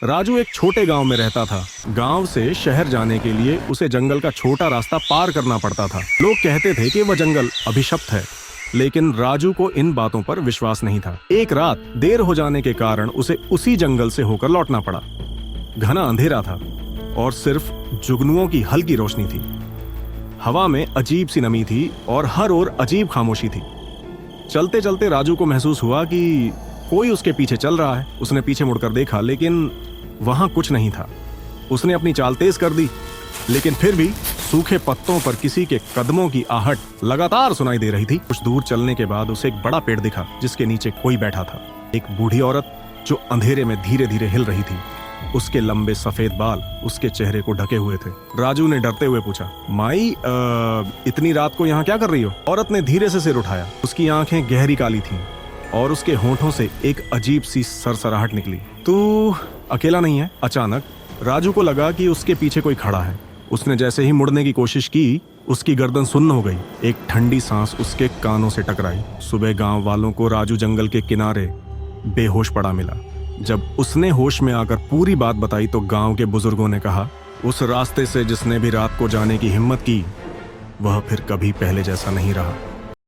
राजू एक छोटे गांव में रहता था। गांव से शहर जाने के लिए उसे जंगल का छोटा रास्ता पार करना पड़ता था। लोग कहते थे कि वह जंगल अभिशप्त है, लेकिन राजू को इन बातों पर विश्वास नहीं था। एक रात देर हो जाने के कारण उसे उसी जंगल से होकर लौटना पड़ा। घना अंधेरा था और सिर्फ जुगनुओं की हल्की रोशनी थी। हवा में अजीब सी नमी थी और हर ओर अजीब खामोशी थी। चलते चलते राजू को महसूस हुआ कि कोई उसके पीछे चल रहा है। उसने पीछे मुड़कर देखा, लेकिन वहां कुछ नहीं था। उसने अपनी चाल तेज कर दी, लेकिन फिर भी सूखे पत्तों पर किसी के कदमों की आहट लगातार सुनाई दे रही थी। कुछ दूर चलने के बाद उसे एक बड़ा पेड़ दिखा, जिसके नीचे कोई बैठा था। एक बूढ़ी औरत जो अंधेरे में धीरे धीरे हिल रही थी। उसके लंबे सफेद बाल उसके चेहरे को ढके हुए थे। राजू ने डरते हुए पूछा, माई, इतनी रात को यहाँ क्या कर रही हो? औरत ने धीरे से सिर उठाया। उसकी आंखें गहरी काली थीं और उसके होंठों से एक अजीब सी सरसराहट निकली। तू अकेला नहीं है? अचानक राजू को लगा कि उसके पीछे कोई खड़ा है। उसने जैसे ही मुड़ने की कोशिश की, उसकी गर्दन सुन्न हो गई। एक ठंडी सांस उसके कानों से टकराई। सुबह गांव वालों को राजू जंगल के किनारे बेहोश पड़ा मिला। जब उसने होश में आकर पूरी बात बताई तो गांव के बुजुर्गों ने कहा, उस रास्ते से जिसने भी रात को जाने की हिम्मत की, वह फिर कभी पहले जैसा नहीं रहा।